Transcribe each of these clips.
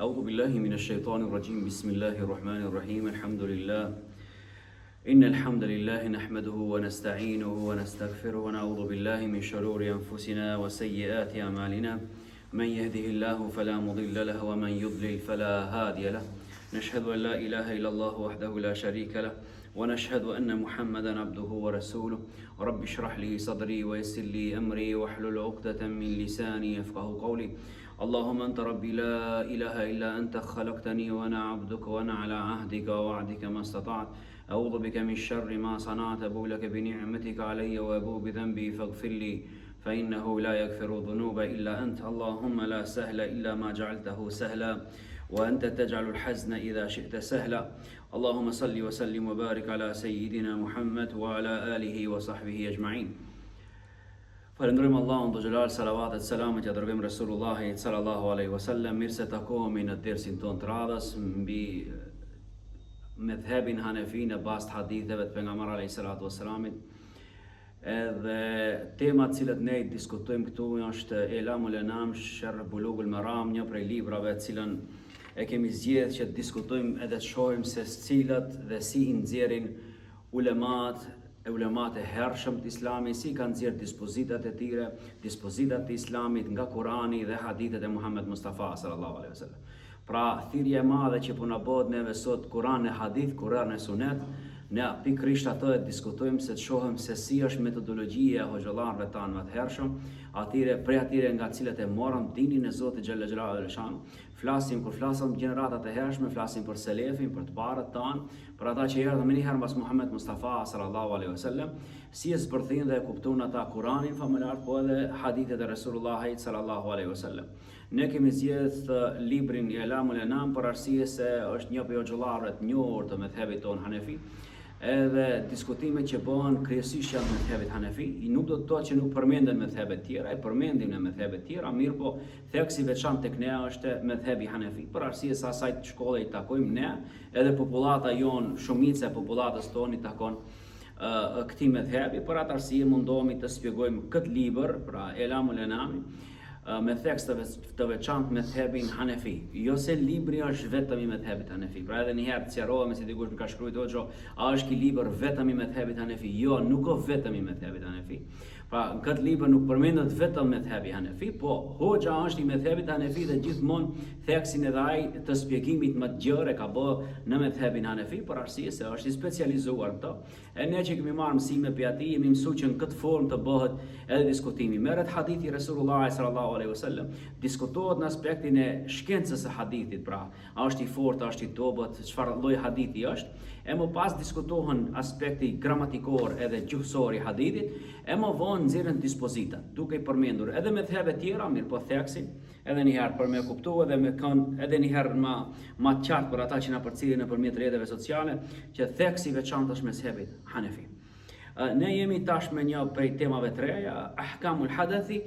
أعوذ بالله من الشيطان الرجيم بسم الله الرحمن الرحيم الحمد لله إن الحمد لله نحمده ونستعينه ونستغفره ونعوذ بالله من شرور أنفسنا وسيئات أعمالنا من يهده الله فلا مضل له ومن يضلل فلا هادي له نشهد أن لا إله إلا الله وحده لا شريك له ونشهد أن محمدا عبده ورسوله رب اشرح لي صدري ويسر لي أمري واحلل عقدة من لساني يفقه قولي اللهم أنت ربي لا إله إلا أنت خلقتني وأنا عبدك وأنا على عهدك ووعدك ما استطعت أعوذ بك من شر ما صنعت أبو لك بنعمتك علي وأبو بذنبي فاغفر لي فإنه لا يغفر الذنوب إلا أنت اللهم لا سهل إلا ما جعلته سهلا وأنت تجعل الحزن إذا شئت سهلا اللهم صل وسلم وبارك على سيدنا محمد وعلى آله وصحبه أجمعين. Falëndrojmë Allahun të xhelal, salavatet, selamet ja dërgojmë Resulullahit sallallahu alaihi wasallam. Mirë se takohemi në dersin ton të radhës mbi medhhebin Hanefi në bazë të haditheve të pejgamberit alayhi salatu wassalamit. Edhe temat cilat ne diskutojmë këtu është Elamul Anam, Sharh Bulugul Maram, një prej librave të cilën e kemi zgjedhur që të diskutojmë edhe të shohim se cilat dhe si i nxjerrin ulemat e hershëm të Islamit, si kanë nxjerrë dispozitat e tyre, dispozitat e Islamit nga Kurani dhe hadithet e Muhammed Mustafa sallallahu alaihi wasallam. Pra thirrja e madhe që po na bëhet neve sot Kur'an e hadith, Kur'an e sunet, ne pikërisht atë e diskutojmë se të shohim se si është metodologjia e hoxhallarëve tanë më të hershëm, atyre nga cilët e morën dinin e Zotit xhalla xhelalu. Kur flasim gjeneratat e hershme, flasim për selefin, për të parët tanë, për ata që erdhën më një herë mbas Muhammed Mustafa sallallahu alaihi wasallam, si e zbërthin dhe e kuptojnë ata Kur'anin famëlar, po edhe hadithet e Resulullahit sallallahu alaihi wasallam. Ne kemi zgjedhur librin Elamul Anam për arsye se është një prej hoxhallarëve të njohur të medhhebit ton Hanefi. Edhe diskutimet që bëhen kryesisht janë medhhebit Hanefi, nuk do të thotë që nuk përmenden medhhebet tjera, e përmendim në medhhebet tjera, mirë po theksi veçantë tek ne është medhhebi Hanefi, për arsye se asaj shkolle i takojmë ne, edhe popullata jon, shumica e popullatës tonë i takon këtij medhhebi, për atë arsye mundohemi të shpjegojmë këtë libër, pra Elamul Anam, me tekst të veçantë medhhebin Hanefi. Jo se libri është vetëm i medhhebit Hanefi. Pra edhe një herë të sqarohemi se dikush më ka shkruar hoxha, a është ky libër vetëm i medhhebit Hanefi? Jo, nuk është vetëm i medhhebit Hanefi. Pra në këtë libër nuk përmendet vetëm medhhebi Hanefi, po hoxha është i medhhebit Hanefi dhe gjithmonë theksin edhe ai të shpjegimit më të gjerë ka bë në medhhebin Hanefi, për arsye se është i specializuar këto. E ne që kemi marrë mësime prej atij, jemi mësuar që në këtë formë të bëhet edhe diskutimi. Merret hadithi Resulullahit sallallahu alaihi wasallam, diskutohet në aspektin e shkencës së hadithit, pra a është i fortë, a është i dobët, çfarë lloj hadithi është. E më pas diskutohen aspekti gramatikor edhe gjuhësor i hadithit, e më vonë nxjerrin dispozitat, duke i përmendur edhe medhhebe tjera, mirë po theksin, edhe një herë për me kuptuar dhe me kanë edhe një herë më të qartë për ata që na përcjellin nëpërmjet rrjeteve sociale, që theksi veçantë është medhhebit Hanefi. Ne jemi tash me një prej temave të reja, ahkamul hadathi,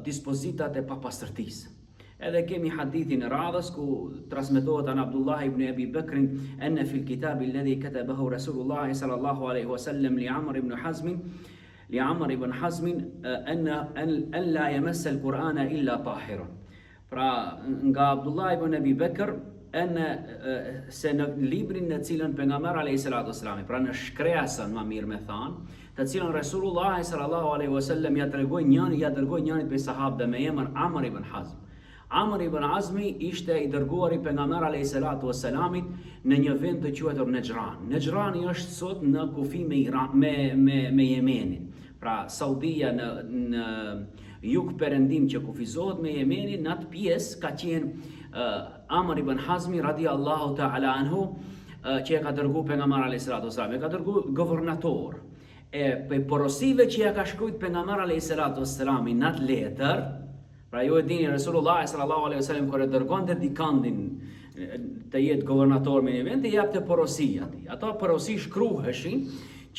dispozitat e papastërtisë. Edhe kemi hadithin e radhës ku transmetohet an Abdullah ibn Abi Bakr anna fil kitab alladhi katabahu Rasulullah sallallahu alaihi wasallam li Amr ibn Hazm an la yamassa al-Qur'ana illa tahirun. Pra nga Abdullah ibn Abi Bakr se në librin në cilën pejgamberi alayhi salatu wasalam, pra në shkresën më mirë me thanë, të cilën Rasulullah sallallahu alaihi wasallam ja dërgoi njërit prej sahabëve me emër Amr ibn Hazm. Amr ibn Hazmi ishte i dërguar i pejgamberit alayhi salatu wassalamit në një vend të quajtur Nejran. Nejrani është sot në kufi me Yemenin. Pra Saudia në jug perëndim që kufizohet me Yemenin, në atë pjesë ka qenë Amr ibn Hazmi radiallahu ta'ala anhu, që e ka dërguar pejgamberi alayhi salatu wassalam, e ka dërguar guvernator. E për porosive që ja ka shkruajtur pejgamberi alayhi salatu wassalam në atë letër. Pra ju e dini Resulullah sallallahu alaihi wasallam kur e dërgonte dikandin të jetë guvernator me një vend, i japte porosi atij. Ato porosi shkruheshin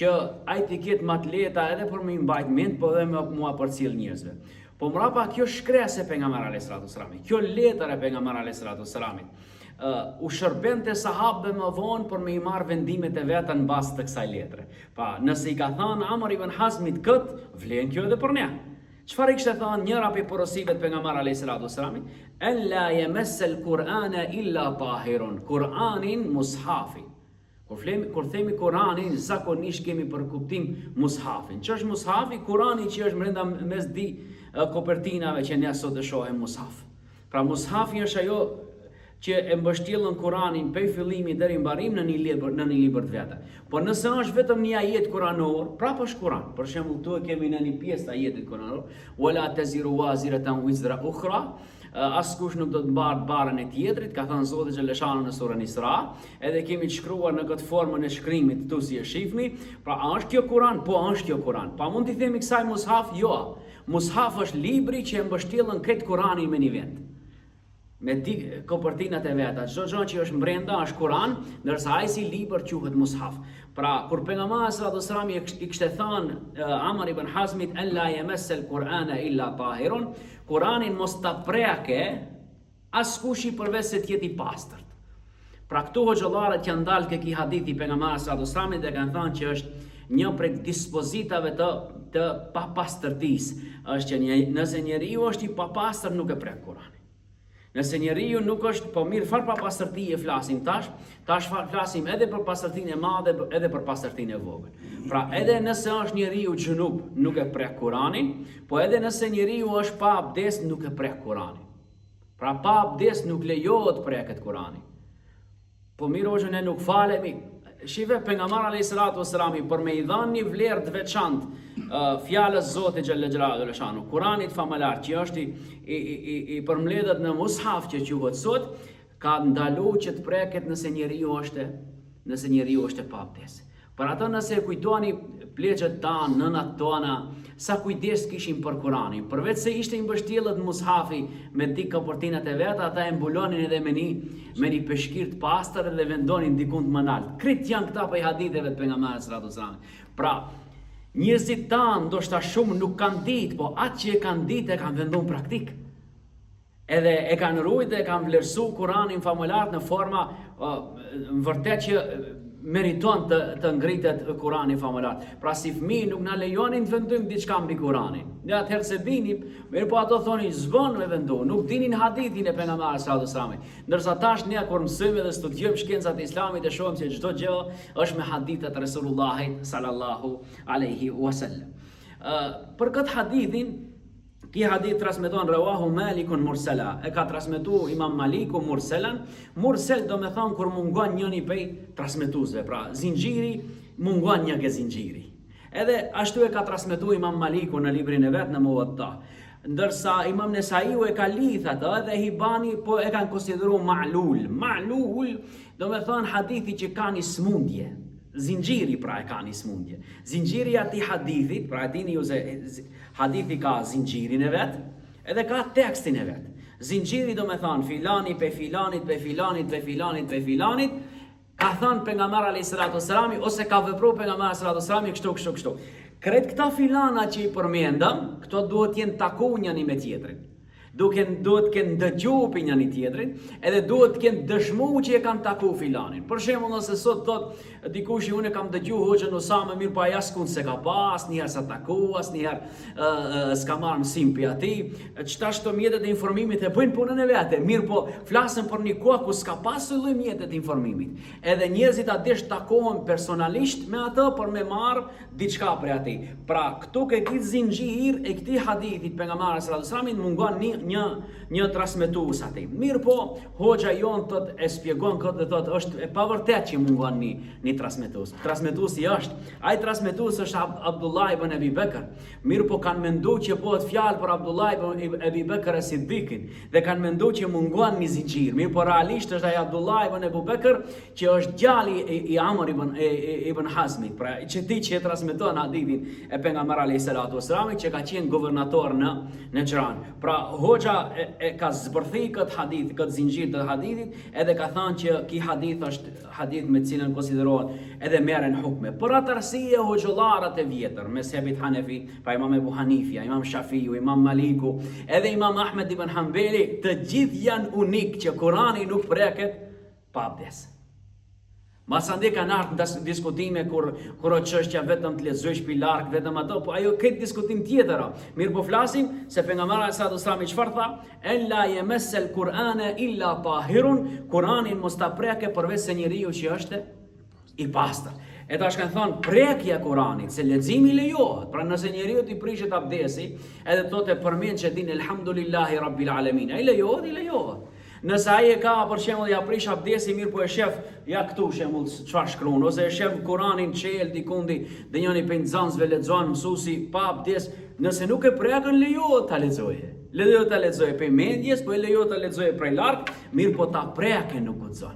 që ai të ketë më të lehta edhe për me mbajt mend, po edhe mua përcjell njerëzve. Po mbrapa kjo shkresë e pejgamberit alayhi salatu wasallam, kjo letër e pejgamberit alayhi salatu wasallam, u shërbente sahabëve më vonë për me i marrë vendimet e veta në bazë të kësaj letre. Pa nëse i ka thënë Amr ibn Hazmit kët, vlen kjo edhe për ne. Çfarë kishte thënë njëra prej porosive të pejgamberit alayhis salatu wassalam? En la yamassal Qur'ana illa tahirun. Kur'anin mushafi. Kur themi Kur'anin, zakonisht kemi për kuptim mushafin. Që është mushafi? Kur'ani që është brenda mes di kopertinave që ne sot e shohim mushaf. Pra mushafi është ajo që e mbështjellën Kur'anin prej fillimit deri në mbarim në një libër të vetë. Por nëse është vetëm një ajet kuranor, prapë është Kur'an. Për shembull, këtu kemi në një pjesë të ajetit kuranor, wala taziru waziratan wizra ukhra, askush nuk do të mbarë barën e tjetrit, ka thënë Zoti xhaleshanu në surën Isra, edhe kemi të shkruar në këtë formën e shkrimit këtu si e shihni. Pra a është kjo Kur'an? Po është kjo Kur'an. Pa mund t'i themi kësaj mushaf? Jo. Mushaf është libri që e mbështjellën këtë Kur'anin me një vend. Me di kopertinat e veta, çdo gjë që është brenda është Kur'an, ndërsa ai si libër quhet mushaf. Pra kur pejgamberi sallallahu alajhi wasallam i kishte thënë Amr ibn Hazmit en la yamassal Qur'ana illa tahirun, Kur'anin mos ta preke askush i përveç se të jetë i pastërt. Pra këtu hoxhallarët janë dalë ke ky hadith i pejgamberit sallallahu alajhi wasallam dhe kanë thënë që është një prej dispozitave të papastërtisë, është që nëse njeriu është i papastër nuk e prek Kur'anin. Nëse njeriu nuk është, po mirë, farë papastërti e flasim tash flasim edhe për pastërtinë e madhe, edhe për pastërtinë e vogël. Pra edhe nëse është njeriu xhunub, nuk e prek Kur'anin, po edhe nëse njeriu është pa abdes, nuk e prek Kur'anin. Pra pa abdes nuk lejohet preket Kur'ani. Po mirë, ose ne nuk falemi. Shive pejgamberi alayhis salatu wassalam për me i dhënë një vlerë të veçantë fjalës Zotit xhallahu Kur'anit famëlar që është i përmbledhet në mushaf që quhet sot, ka ndaluar që të preket nëse njeriu është pa abdes. Për atë nëse kujtoni pleqët tanë, nënat tona, sa kujdes kishin për Kur'anin. Përveç se ishte i mbështjellët mushafi me di kopertinat e veta, ata e mbulonin edhe me një peshkir të pastër dhe vendonin diku të manal. Krit janë këta për haditheve të pejgamberit sallallahu alajhi wasallam. Pra, njerëzit tanë ndoshta shumë nuk kanë ditë, po atë që e kanë ditë e kanë venduar praktik. Edhe e kanë ruajtur dhe e kanë vlerësuar Kur'anin famëlar në forma vërtet që meriton të ngritet Kurani famëlar. Pra si fëmijë nuk na lejonin të vendojmë diçka mbi Kuranin. Ne atëherë se binim, mirë po ato thonin s'bën me vendu, nuk dinin hadithin e pejgamberit sallallahu alajhi wasallam. Ndërsa tash ne kur mësojmë dhe studiojmë shkencat e Islamit e shohim se çdo gjë është me hadithet e Resulullahit sallallahu alaihi wasallam. Për këtë hadithin, ky hadith transmeton rawahu Malikun mursala. E ka transmetuar Imam Maliku mursalan. Mursal do me thonë kur mungon njëri prej transmetuesve, pra zinxhiri mungon një ke zinxhiri. Edhe ashtu e ka transmetuar Imam Maliku në librin e vet në Muwatta. Ndërsa Imam Nesaiu e ka lidh atë dhe Hibani po e kanë konsideruar ma'lul. Ma'lul do me thonë hadithi që ka një smundje. Zinxhiri pra e ka një smundje. Zinxhiri ati hadithit, pra e dini ju se hadithi ka zinxhirin e vet, edhe ka tekstin e vet. Zinxhiri do me thonë filani pe filanit, pe filanit, pe filanit, pe filanit, ka thënë pejgamberi alayhis salatu wassalam ose ka vepruar pejgamberi sallallahu alaihi wasallam kështu. Kret këta filana që i përmendëm, këto duhet të jenë taku njëri me tjetrin. Duhet të kenë dëgjuar për njëri tjetrin, edhe duhet të kenë dëshmuar që e kanë taku filanin. Për shembull, nëse sot thot dikush unë kam dëgjuar hoxhën Osama mirë pa askund se ka pas, asnjëherë sa taku, asnjëherë s'ka marrë mësim pi atij. Çfarë mjetet e informimit e bëjnë punën e vet, mirë po flasin për një kohë ku s'ka pasur lloj mjetet e informimit. Edhe njerëzit adesh takohen personalisht me atë për me marr diçka prej atij. Pra, këtu ke ky zinxhir e këtij hadithit pejgamberit sallallahu alajhi wasallam mungon një transmetues atij. Mirë po, hoxha jon thot e shpjegon këtë dhe thot është e pavërtet që mungon një transmetues. Transmetuesi ai transmetues është Abdullah ibn Abi Bekr. Mirë po kanë menduar që bëhet fjalë për Abdullah ibn Abi Bekr as-Siddiqin dhe kanë menduar që mungon një zinxhir. Mirë po realisht është ai Abdullah ibn Abu Bekr që është djali i Amr ibn Hazmit, pra që transmeton hadithin e pejgamberit alayhis salatu wassalam që ka qenë guvernator në Xhiran. Pra hoxha e ka zbërthi këtë hadith, këtë zinxhir të hadithit, edhe ka thënë që ky hadith është hadith me cilën konsiderohet edhe merren hukme. Për atë arsye hoxhallarët e vjetër, mezhebit Hanefi, pa Imam Ebu Hanifja, Imam Shafiu, Imam Maliku, edhe Imam Ahmed ibn Hanbeli, të gjithë janë unik që Kurani nuk preket pa abdes. Mas ande kanë ardhur në diskutime kur o çështja vetëm të lexojsh pi larg, vetëm ato, po ajo këtë diskutim tjetër. Mirë po flasim se pejgamberi sallallahu alajhi wasallam çfarë tha? Ella yamassal Qur'ana illa tahirun, Kur'anin mos ta prekë përveç se njeriu që është i pastër. E tash kanë thonë prekja e Kur'anit, se leximi lejohet. Pra nëse njeriu i prishet abdesi, edhe thotë përmend që din elhamdulillahi rabbil alamin, ai lejohet. Nëse ai e ka për shembull ja prish abdesi mirë po e shef ja këtu shembull çfarë shkruan ose e shef Kur'anin çel dikundi dhe njëri prej nxënësve lexon mësuesi pa abdes, nëse nuk e prekën lejohet ta lexojë. Lejohet ta lexojë pe mendjes, po e lejohet ta lexojë prej larg, mirë po ta prekë nuk guxon.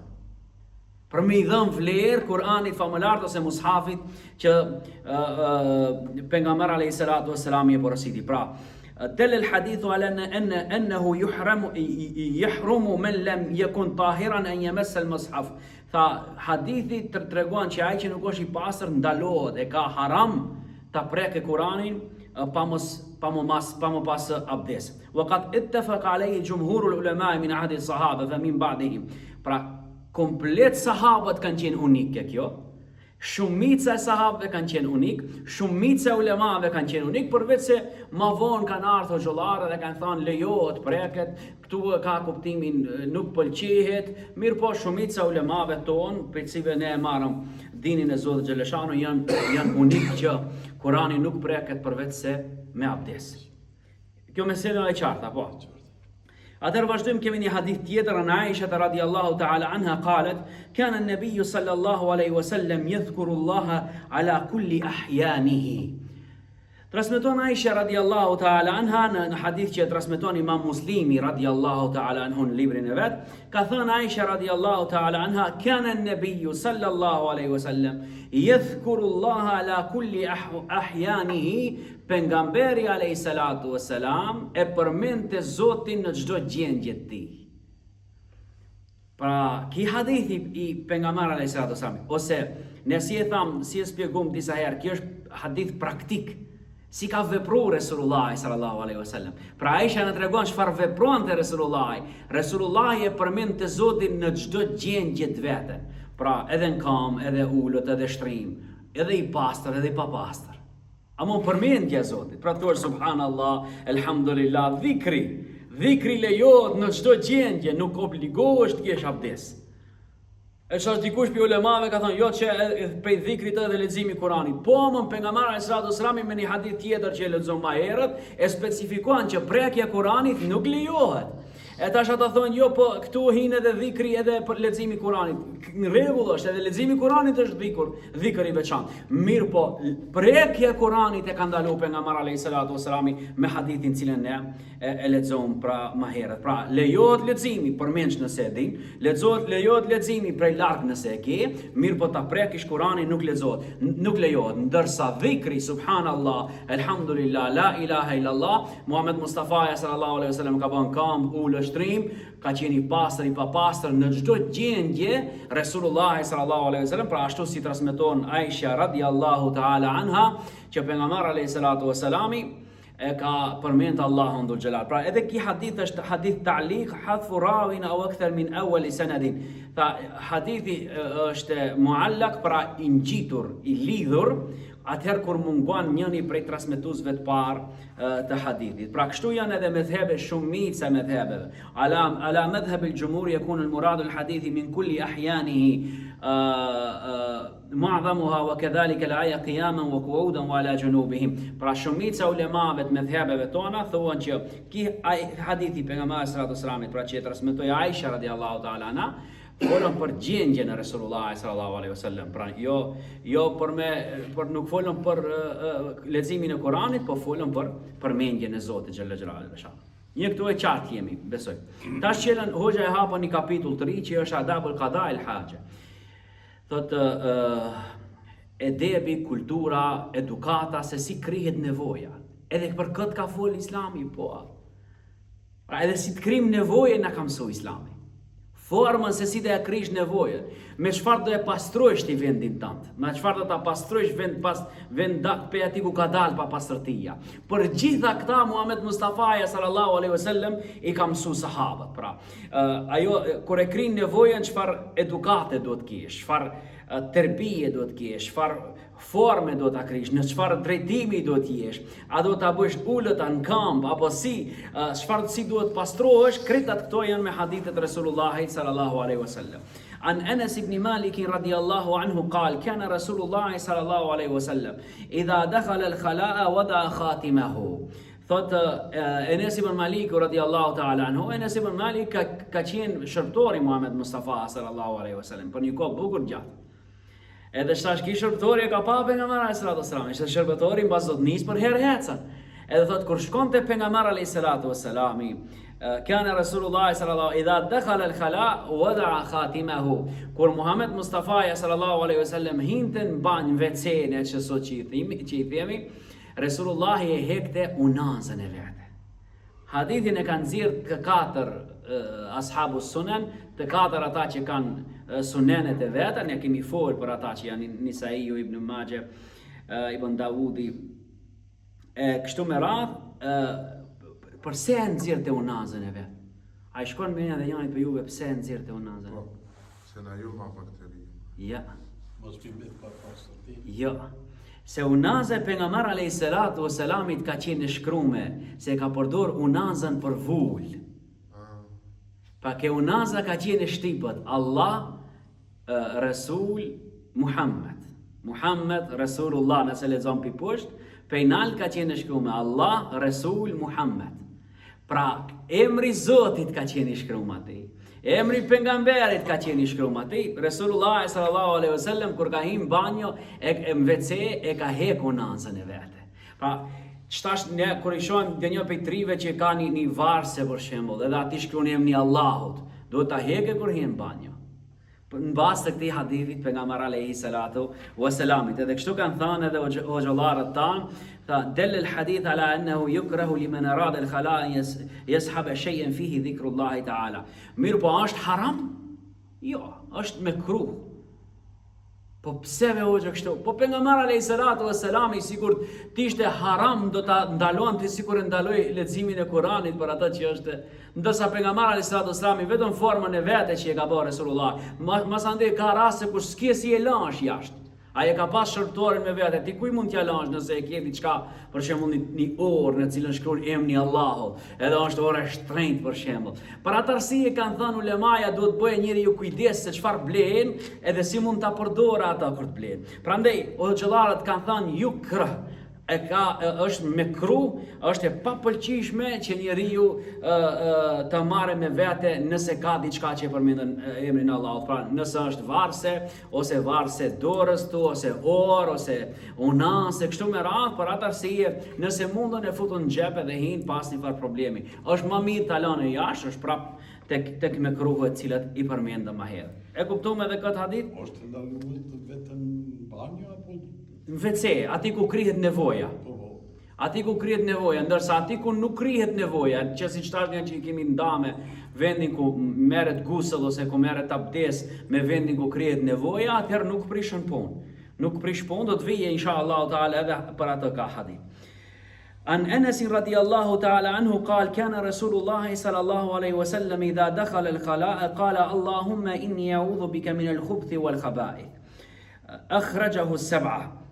Për me I dhënë vlerë Kur'anit famëlart ose mushafit që pejgamberi alayhis salatu wassalam I porositi. Pra دل الحديث على أنه يحرم من لم يكن طاهرا أن يمس المصحف. Tha hadithi tregon që ai që nuk është I pastër ndalohet, e ka haram ta prekë Kur'anin pa mo pas abdes. وقد اتفق عليه جمهور العلماء من عهد الصحابة فمن بعدهم. Pra komplet sahabët kanë qenë unik kjo. Shumica e sahabëve kanë qenë unik, shumica e ulemave kanë qenë unik, përveç se ma vonë kanë ardhur xhollarë dhe kanë thënë lejohet preket, këtu ka kuptimin nuk pëlqehet, mirë po shumica e ulemave tonë, për cilëve ne e marrëm dinin e Zotit xhaleshanu, janë unik që Kurani nuk preket përveç se me abdes. Kjo mesela e qartë, apo? Atëherë vazhdojmë kemi një hadith tjetër an Aisha radhiyallahu ta'ala anha qalet kana an-nabiy sallallahu alayhi wasallam yadhkuru Allah ala kulli ahyanihi. Transmeton Aisha radhiyallahu ta'ala anha në hadith që transmeton Imam Muslimi radhiyallahu ta'ala anhu në librin e vet, ka thënë Aisha radhiyallahu ta'ala anha kana an-nabiy sallallahu alayhi wasallam yadhkuru Allah ala kulli ahyanihi. Pejgamberi alayhis salatu wassalam e përmendte Zotin në çdo gjendje të tij. Pra, ki hadithi I pejgamberit alayhis salatu wassalam, ose ne si e tham, si e shpjegom disa herë, kjo është hadith praktik. Si ka vepruar Resulullah sallallahu alaihi wasallam. Pra Aisha na tregon çfarë vepronte Resulullah. Resulullah e përmendte Zotin në çdo gjendje të vete. Pra, edhe në kam, edhe ulët, edhe shtrim, edhe I pastër, edhe I papastër. Ama përmendja e Zotit. Pra thuar subhanallah, elhamdulillah, dhikri lejohet në çdo gjendje, nuk obligohesh të kesh abdes. E çfarë dikush për ulemave ka thënë, jo që prej dhikrit edhe leximi Kuranit. Po më pejgamberi sallallahu alajhi wasallam me një hadith tjetër që e lexon më herët, e specifikuan që prekja e Kuranit nuk lejohet. E tash ata thonë jo, po këtu hin edhe dhikri edhe për leximi Kuranit. Në rregull është, edhe leximi Kuranit është dhikr I veçantë. Mirë po, prekja e Kuranit e ka ndaluar pejgamberi alayhis salatu wasalam me hadithin cilën ne e lexojmë pra më herët. Pra lejohet leximi përmendsh nëse e din, lejohet leximi prej larg nëse e ke, mirë po ta prekësh Kuranin nuk lejohet. Ndërsa dhikri subhanallah, elhamdulillah, la ilaha illallah, Muhammed Mustafa sallallahu alaihi wasallam ka bën kamp ulë shtrim, ka qenë I pastër, I papastër në çdo gjendje Resulullah sallallahu alaihi wasallam, pra ashtu si transmeton Aisha radhiyallahu ta'ala anha, që pejgamberi alayhi salatu wasalami e ka përmend Allahun dhul jalal. Pra edhe ky hadith është hadith ta'liq hadfu rawin aw akthar min awwal sanadin. Tha hadithi është muallaq, pra I ngjitur, I lidhur, atëherë kur mungon njëri prej transmetuesve të parë të hadithit. Pra kështu janë edhe medhhebe, shumica medhhebeve. Ala madhhab al-jumhur yakun al-murad al-hadithi min kulli ahyanihi معظمها وكذلك الآية قياما وقعودا وعلى جنوبهم. Pra shumica ulemave të medhhebeve tona thonë që ky hadithi pejgamberit sallallahu alaihi wasallam, pra që e transmetoi Aisha radhiyallahu ta'ala anha, folën për gjendjen e Resulullah sallallahu alaihi wasallam. Pra jo për nuk folën për leximin e Kuranit, po folën për përmendjen e Zotit xhalla xhelalu. Një këtu e qartë jemi, besoj. Tash qelën hoxha e hapa një kapitull të ri që është adabul qada el haja. Thotë edebi, kultura, edukata, se si krihet nevoja. Edhe për këtë ka fol Islami, po. Pra edhe si të krim nevoje na ka mësuar Islami. Formën se si do ja krish nevojën, me çfarë do e pastrojsh ti vendin tënd, me çfarë do ta pastrojsh vend dak pe aty ku ka dalë pa pastërtia. Për gjitha këta Muhammed Mustafa sallallahu alaihi wasallam I ka mësuar sahabët. Pra, ajo kur e krin nevojën çfarë edukate duhet kesh, çfarë tërbije do të kesh, çfarë forme do ta krish, në çfarë drejtimi do të jesh, a do ta bësh ulët në kamp apo çfarë si duhet pastrohesh, kritat këto janë me hadithet Resulullahit sallallahu alaihi wasallam. عن أنس بن مالك رضي الله عنه قال كان رسول الله صلى الله عليه وسلم إذا دخل الخلاء وضع خاتمه. Thot Enes ibn Malik radiallahu ta'ala anhu, Enes ibn Malik ka qenë shërbëtori Muhammed Mustafa sallallahu alaihi wasallam për një kohë bukur gjatë. Edhe shtash ki shërbëtori e ka pa pejgamberi alayhi salatu wasalam, ishte shërbëtori mbas do të nis për herë ecën. Edhe thot kur shkonte pejgamberi alayhi salatu wasalami, kana Rasulullah sallallahu idha dakhala al-khala wada'a khatimahu. Kur Muhammed Mustafa sallallahu alaihi wasallam hinte në banjë WC-n që sot që i themi, Resulullahi e hekte unazën e vete. Hadithin e kanë nxjerrë të katër ashabu sunan, të katër ata që kanë sunenet e veta, ne kemi folur për ata që janë Nisaiu, Ibn Majah, Ibn Dawudi. Kështu me radhë, përse e nxjerrte unazën e vet? Ai shkon me një dhe njëri për juve pse e nxjerrte unazën? Se na ju ma bakteri. Ja. Mos bimbet pa pastërti. Jo. Se unaza e pejgamberit alayhis salatu wassalamit ka qenë shkrume, se ka përdor unazën për vull. Pa ke unaza ka qenë shtipët Allah, Rasul, Muhammed. Muhammed, Rasulullah, nëse lexon pi poshtë, pejnal ka qenë shkrume Allah, Rasul, Muhammed. Pra, emri Zotit ka qenë shkrume aty. Emri pejgamberit ka qenë shkruar aty. Resulullah sallallahu alaihi wasallam kur ka him banjo e WC e ka hek unazën e vete. Pra, çtash ne kur i shohim një prej trive që ka një varse për shembull, edhe aty shkruan emri Allahut, duhet ta heke kur him banjo. Në bazë të këtij hadithit pejgamberi alayhi salatu wasalamit, edhe kështu kanë thënë edhe hoxhallarët tanë, دل الحديث على أنه يكره لمن أراد الخلاء يسحب شيئا فيه ذكر الله تعالى. Mirë po është haram? Jo, është mekruh. Po pse me hoxha kështu? Po pejgamberi alayhi salatu wassalam sigurt t'ishte haram do ta ndalonte sikur e ndaloi leximin e Kuranit për atë që është, ndërsa pejgamberi alayhi salatu wassalam vetëm formën e vete që e ka bërë Resulullah. Masandej ka raste kur s'ke si e lash jashtë. Ai e ka pas shërtorin me vete, ti kuj mund t'ja lash nëse e ke diçka, për shembull një orë në cilën shkruan emri Allahut, edhe është ora e shtrenjtë për shembull. Për atë arsye kanë thënë ulemaja duhet bëjë njeriu kujdes se çfarë blen, edhe si mund ta përdorë ata kur të blen. Prandaj hoxhallarët kanë thënë yukrah, është mekruh, është e papëlqishme që njeriu të marrë me vete nëse ka diçka që përmendën emrin Allahut. Pra, nëse është varse, ose varse dorës tu, ose orë, ose unase, kështu me radhë, për atë arsye, nëse mundën e futën në xhep dhe hin pas një farë problemi. Është më mirë ta lënë jashtë, është prap tek mekruhet të cilat i përmendëm më herë. E kuptuam edhe këtë hadith? Është ndaluar vetëm banjo apo në WC, aty ku krihet nevoja. Aty ku krihet nevoja, ndërsa aty ku nuk krihet nevoja, që siç thash që i kemi ndame vendin ku merret gusëll ose ku merret abdes me vendin ku krihet nevoja, atëherë nuk prishën punë. Nuk prish punë, do të vijë inshallah taala edhe për atë ka hadith. عن أنس رضي الله تعالى عنه قال كان رسول الله صلى الله عليه وسلم إذا دخل الخلاء قال اللهم إني أعوذ بك من الخبث والخبائث أخرجه السبعة.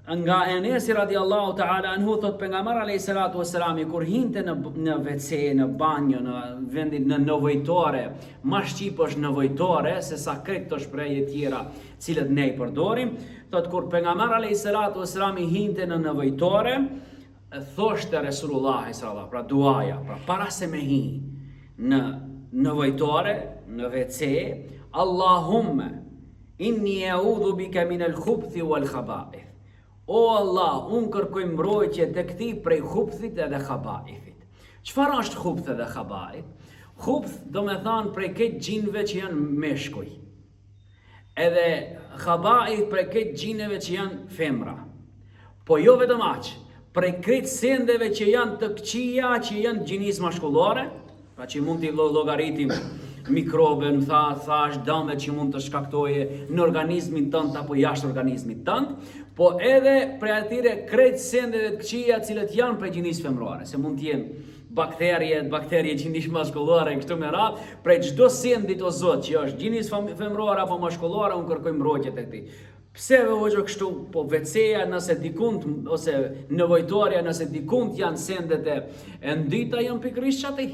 Nga Enesi radiallahu ta'ala anhu thot pejgamberi alayhi salatu wassalam kur hinte në WC, në banjo, në vendin në nevojtore, më shqip është nevojtore se sa këto shprehje tjera cilët ne i përdorim, thot kur pejgamberi alayhi salatu wassalam hinte në nevojtore, thoshte Resulullah sallallahu, pra duaja, pra para se me hi në nevojtore, në WC, Allahumma inni a'udhu bika min al-khubuthi wal khaba'ith. O Allah, unë kërkoj mbrojtje tek ti prej khubthit edhe khabaithit. Çfarë është khubth edhe khabaith? Khubth do me thënë prej këtë gjinëve që janë meshkuj. Edhe khabaith prej këtë gjinëve që janë femra. Po jo vetëm aq, prej këtë sendeve që janë të këqija, që janë gjinis mashkullore, pra që mund t'i llogaritim mikroben, thash dëmet që mund të shkaktojë në organizmin tënd apo jashtë organizmit tënd, po edhe prej atyre krejt sendeve të këqija cilët janë prej gjinisë femrore, se mund të jenë bakterie gjinish mashkullore kështu me radhë, prej çdo sendi o Zot që është gjinis femrore apo mashkullore, unë kërkoj mbrojtje tek ti. Pse hoxha kështu, po WC-ja nëse dikund ose nevojtorja nëse dikund janë sendet e ndyta janë pikërisht çati.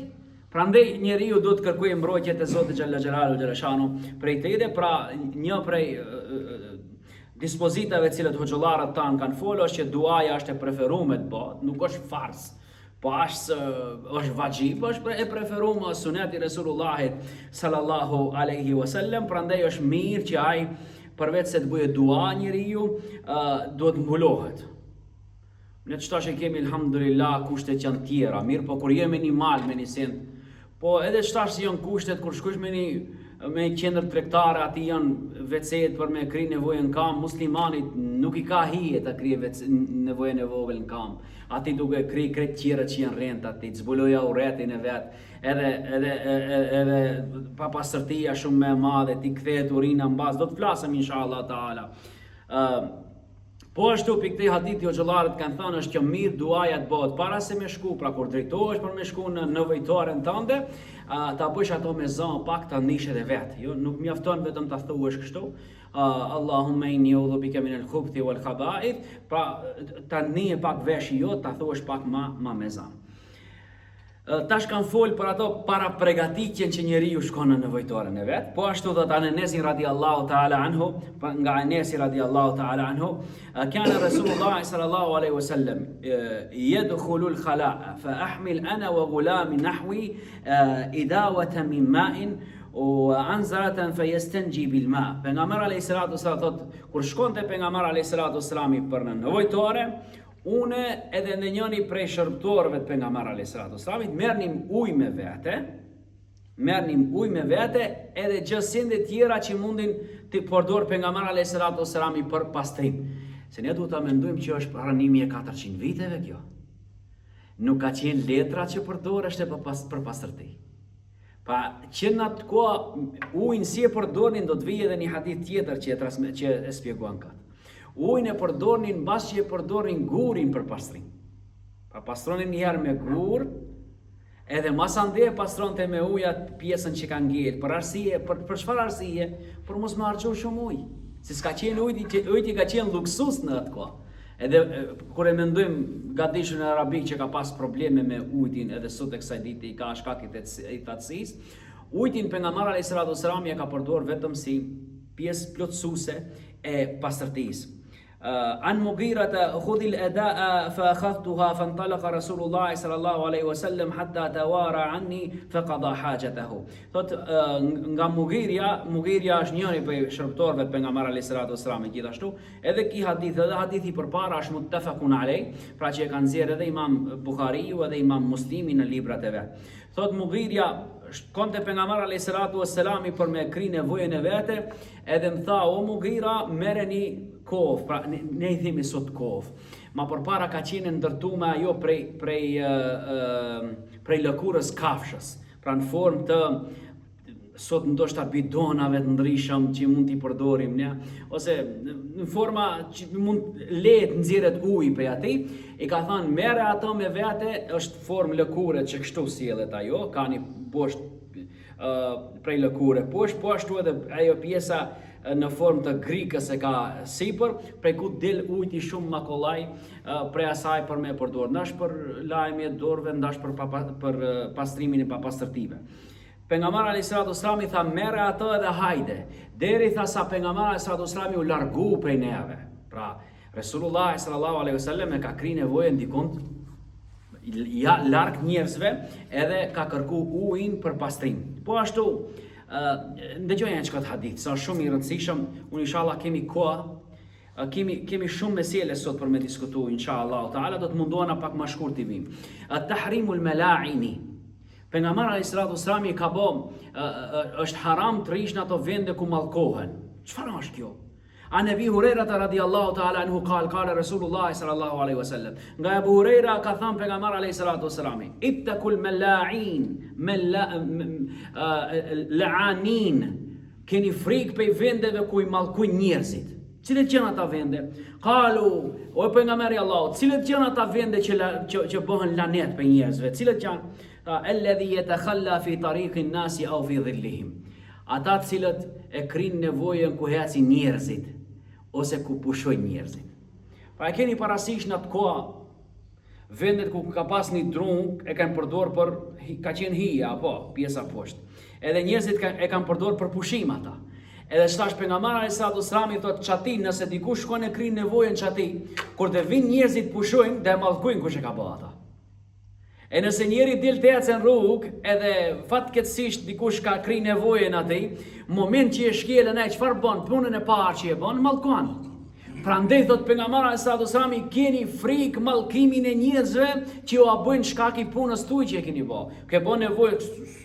Prandaj njeriu duhet të kërkojë mbrojtje te Zoti xhalla xhelalu xhelashanu prej teje, pra një prej dispozitave të cilat hoxhallarët tan kanë folur është që duaja është e preferuar të bëhet, nuk është fars. Po është vajib, është e preferuar suneti Resulullahit sallallahu alaihi wasallam, prandaj është mirë që ai përveç se të bëjë dua njeriu, duhet mbulohet. Ne çtash e kemi alhamdulillah kushtet janë tjera, mirë, po kur jemi një mal me një send, po edhe çtash janë kushtet kur shkosh me një qendër tregtare, aty janë WC-t për me kry nevojën kam, muslimanit nuk i ka hije ta kryej nevojën e vogël në kam. Aty duke kry krejt tjera që janë rrent aty, të zbuloja urretin e vet, edhe papastërtia shumë më e madhe, ti kthehet urina mbas, do të flasëm inshallah taala. Po ashtu pikë këtij hadithi hoxhallarët kanë thënë është që mirë duaja të bëhet para se me shku, pra kur drejtohesh për me shku në nevojtoren tënde, ta bësh ato me zën pak ta nishet e vet. Jo, nuk mjafton vetëm ta thuash kështu. Allahumma inni a'udhu bika min al-khubuthi wal khaba'ith, pra ta nije pak veshi jo, ta thuash pak ma me zën. Tash kanë fol për ato para përgatitjen që njeriu shkon në nevojtoren e vet. Po ashtu thot Anesi radiallahu ta'ala anhu, nga Anesi radiallahu ta'ala anhu, kana Rasulullah sallallahu alaihi wasallam yadkhulu al-khala'a fa ahmil ana wa ghulami nahwi idawatan min ma'in وأنزلة فيستنجي بالماء. Pejgamberi alayhi salatu wasallam thot kur shkonte pejgamberi alayhi salatu wasallam për në nevojtore, unë edhe në njëri prej shërbëtorëve të pejgamberit alayhi salatu wasallam merrnim ujë me vete, edhe gjësinde tjera që mundin të përdor pejgamberi alayhi salatu wasallam për pastrim. Se ne duhet ta mendojmë që është para 1400 viteve kjo. Nuk ka qenë letra që përdoreshte për pastërti. Pa që në atë kohë ujin si e përdornin, do të vijë edhe një hadith tjetër që e shpjeguan këtë. Ujin e përdornin mbas që e përdornin gurin për pastrim. Pa pastronin një herë me gur, edhe mas ande pastronte me ujat pjesën që ka ngel. Për çfarë arsye? Për mos më harxhu shumë ujë. Si s'ka qenë uji ka qenë luksus në atë kohë. Edhe kur e mendojmë gadishun e arabik që ka pas probleme me ujin, edhe sot e kësaj dite i ka shkakit e thatësisë, ujin pejgamberi alayhi salatu wasallam ja ka përdorur vetëm si pjesë plotësuese e pastërtisë. عن مغيرة خذ الأداء فأخذتها فانطلق رسول الله صلى الله عليه وسلم حتى توارى عني فقضى حاجته. Thot nga Mugirja është njëri prej shërbëtorëve të pejgamberit alayhi salatu wasallam gjithashtu, edhe ky hadith, edhe hadithi përpara është muttafaqun alej, pra që e kanë nxjerrë edhe Imam Buhariu edhe Imam Muslimi në librat e vet. Thot Mugirja shkonte pejgamberi alayhi salatu wasallam për me kry nevojën e vete, edhe më tha o Mugira, merreni kov, pra ne i themi sot kov, ma përpara ka qenë ndërtuar ajo prej lëkurës kafshës, pra në formë të sot ndoshta bidonave të ndryshëm që mund t'i përdorim ne, ose në forma që mund lehet nxjerret ujë prej atij, i ka thënë merre ato me vete, është formë lëkure që kështu sjellet ajo, ka një poshtë prej lëkure poshtë, po ashtu edhe ajo pjesa në formë të grikës e ka sipër, prej ku del ujti shumë makollaj prej asaj për me përdorur, ndash për lajmje dorëve, ndash për pastrimin e papastërtive. Pejgamberi alayhi salatu wasallam i tha merre ato edhe hajde, deri tha sa pejgamberi alayhi salatu wasallam u largu prej neve. Pra Resulullah sallallahu alaihi wasallam e ka kry nevojën dikund larg njerëzve, edhe ka kërku ujin për pastrim. Po ashtu ndëgjojnë që këtë hadith, sa shumë i rëndësishëm, unë inshallah kemi kohë, kemi shumë mesele sot për me diskutu, inshallah, ta'ala do të mundohena pak ma shkurt t'i vim. Tahrimul mela'ini. Pejgamberi alayhi salatu wasallam ka është haram të rish në ato vende ku mallkohen. Çfarë është kjo? An Abi Huraira radiallahu ta'ala anhu qala Rasulullah sallallahu alaihi wasallam. Nga Abu Huraira ka thënë pejgamberi alayhi salatu wasallam, ittaqul mala'in, la'anin. Keni frikë për vendeve ku i mallkojnë njerëzit. Cilët janë ata vende? Qalu, o pejgamberi i Allahut, cilët janë ata vende që bëhen lanet për njerëzve? Cilët janë? Alladhi yatakhalla fi tariqin nasi aw fi dhillihim. Ata cilët e krin nevojën ku ecin njerëzit ose ku pushojnë njerëzit. Pra e keni parasysh në atë kohë vendet ku ka pas një drung e kanë përdor për ka qenë hija apo pjesa poshtë. Edhe njerëzit e kanë përdor për pushim ata. Edhe shtash pejgamberi alayhis salatu wassalam i thotë çati nëse dikush shkon e krin nevojën çati, kur të vinë njerëzit pushojnë dhe mallkojnë kush e ka bërë ata. E nëse njeri del të ecën rrugë edhe fatkeqësisht dikush ka kri nevojën atij, moment që e shkelën ai çfarë bën, punën e parë që e bën, mallkon. Prandaj thot pejgamberi alayhis salatu wassalam keni frikë mallkimin e njerëzve që ju a bëjnë shkak i punës tuaj që e keni bërë. Ke bën nevojë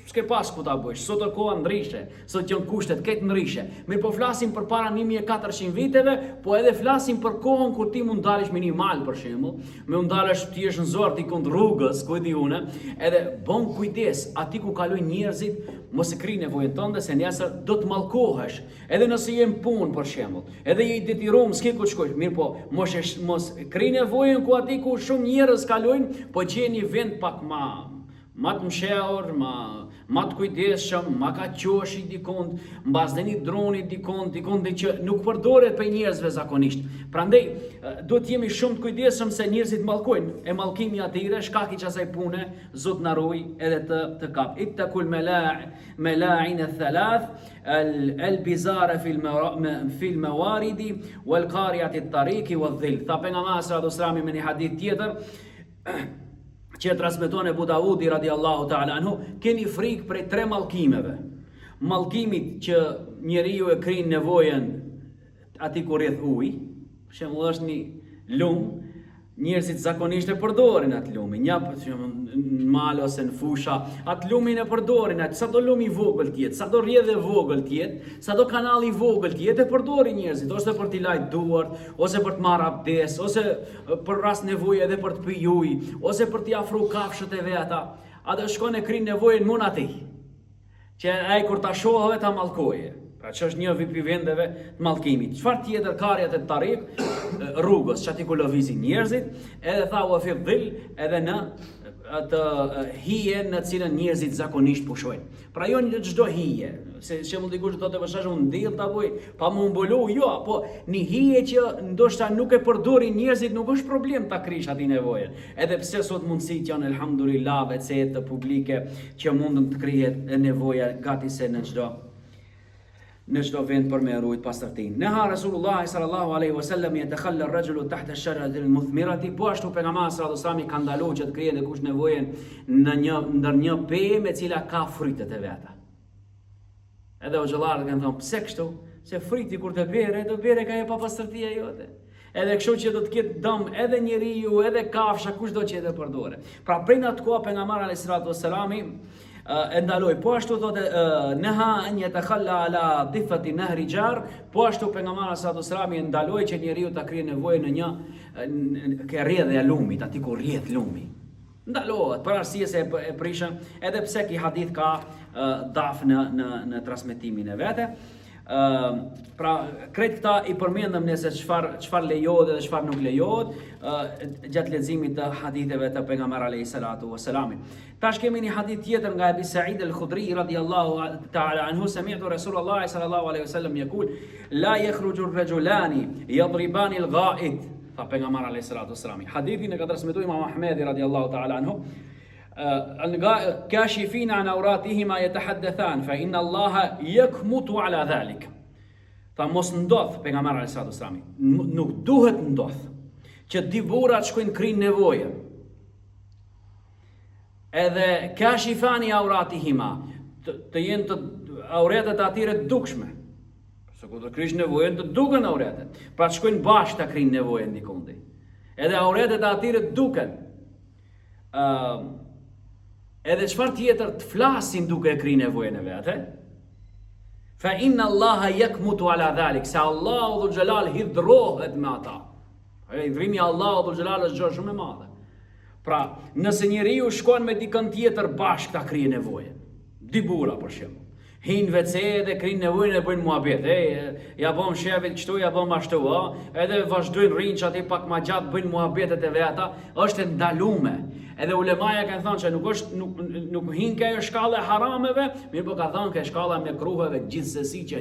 s'ke pas ku ta bësh. Sot koha ndryshe, sot janë kushtet këtë ndryshe. Mirë po flasim për para 1400 viteve, po edhe flasim për kohën kur ti mund dalësh me një mal për shembull, mund dalësh ti je në zor ti kund rrugës, ku e di unë, edhe bën kujdes aty ku kalojnë njerëzit, mos e kri nevojën tënde se nesër do të mallkohesh. Edhe nëse je në punë për shembull, edhe je i detiruar, s'ke ku të shkosh, mirë po mos kri nevojën ku aty ku shumë njerëz kalojnë, po gjeni vend pak ma të mshehur, ma të kujdesshëm, ma ka qoshi dikund, mbas dhe një droni dikund që nuk përdoret për njerëzve zakonisht. Prandaj, do të jemi shumë të kujdesshëm se njerëzit mallkojnë, e mallkimi atyre, shkaki që asaj pune, Zot na ruaj edhe të kap. Ittaqul mala'in ath-thalath, al-bizara fil mawaridi, wal qari'ati at-tariqi wadh-dhill. Tha pejgamberi sallallahu alaihi wasallam me një hadith tjetër, që e transmeton Abu Davudi radiallahu ta'ala anhu, keni frikë prej 3 mallkimeve. Mallkimit që njeriu e krin nevojën aty ku rreth ujë, për shembull është një lum, njerëzit zakonisht e përdorin atë lumin, në mal ose në fusha, atë lumin e përdorin, sa do lum i vogël tjetë, sa do rrjedhë vogël tjetë, sa do kanal i vogël tjetë, e përdorin njerëzit, ose për t'i lajt duart, ose për t'marr abdes, ose për rast nevojë edhe për t'pi ujë, ose për t'i afru kafshët e veta. Atë shkon e krin nevojën mun atij, që ai kur ta shohë ta mallkoje. Pra që është një vipi vendeve të mallkimit. Çfarë tjetër karjat e tarik, rrugës që ati ku lëvizin njerëzit, edhe tha u fi dhill, edhe në atë hije në cilën njerëzit zakonisht pushojnë. Pra jo në çdo hije, se shembull dikush thotë për unë ndill ta bëj, pa më mbulu, jo, po një hije që ndoshta nuk e përdorin njerëzit, nuk është problem ta krish aty nevojën. Edhe pse sot mundësit janë elhamdulillah vece publike që mundën të krihet nevoja gati se në çdo vend për me rujt pastërtinë. Neha Rasulullah sallallahu alaihi wasallam yatakhalla ar-rajulu tahta ash-shajarati al-muthmirati, po ashtu pejgamberi sallallahu alaihi wasallam ka ndaluar që të krijë kush nevojën ndër një pemë e cila ka frytet e veta. Edhe xhallarët kanë thënë pse kështu? Se fryti kur të bere, do bere ka e pa pastërtia jote. Edhe kështu që do të ketë dëm edhe njeriu, edhe kafsha, kushdo që e përdore. Pra prej atë kohë pejgamberi alayhis salatu wassalam e ndaloj, po ashtu thotë neha an yatakhalla ala dhifati nahri jar, po ashtu pejgamberi sallallahu alaihi wasallam e ndaloi që njeriu ta krijë nevojën në një ke rrjedhja e lumit, aty ku rrjedh lumi. Ndalohet për arsye se e prishën, edhe pse ki hadith ka daf në transmetimin e vete. Pra krejt këta i përmendëm nëse çfarë lejohet dhe çfarë nuk lejohet gjatë leximit të haditheve të pejgamberit alayhis salatu wassalam. Tash kemi një hadith tjetër nga Abi Sa'id al-Khudri radiyallahu ta'ala anhu, sami'tu Rasulullah sallallahu alaihi wasallam yaqul la yakhruju ar-rajulani yadribani al-gha'id. Tha pejgamberi alayhis salatu wassalam. Hadithin e ka transmetuar Imam Ahmedi radiyallahu ta'ala anhu. كاشفين عن عوراتهما يتحدثان فإن الله يكمت على ذلك. Tha mos ndodh pejgamberi alayhis salatu wassalam. Nuk duhet ndodh që dy burrat shkojnë krin nevojë. Edhe kashifani auratihima, të jenë të auretet atyre të dukshme. Se kur të krish nevojën të duken auretet. Pra të shkojnë bashkë ta krin nevojën dikundi. Edhe auretet atyre të duken. Edhe çfarë tjetër të flasin duke e kri nevojën e vete. Fa inna Allaha yakmutu ala dhalik, se Allahu dhul xhelal hidhrohet me ata. Hidhrimi i Allahu dhul xhelal është gjë shumë e madhe. Pra, nëse njeriu shkon me dikën tjetër bashkë ta krijë nevojën, dy burra për shembull. hinë WC dhe krinë nevojën e bëjnë muhabet. Ja bëm shefit kështu, ja bëm ashtu, edhe vazhdojnë rinë që ati pak ma gjatë bëjnë muhabetet e veta, është e ndalume. Edhe ulemaja kanë thënë që nuk hinë kjo shkallë e harameve, mirë po ka thënë kjo shkalla me kruheve gjithsesi që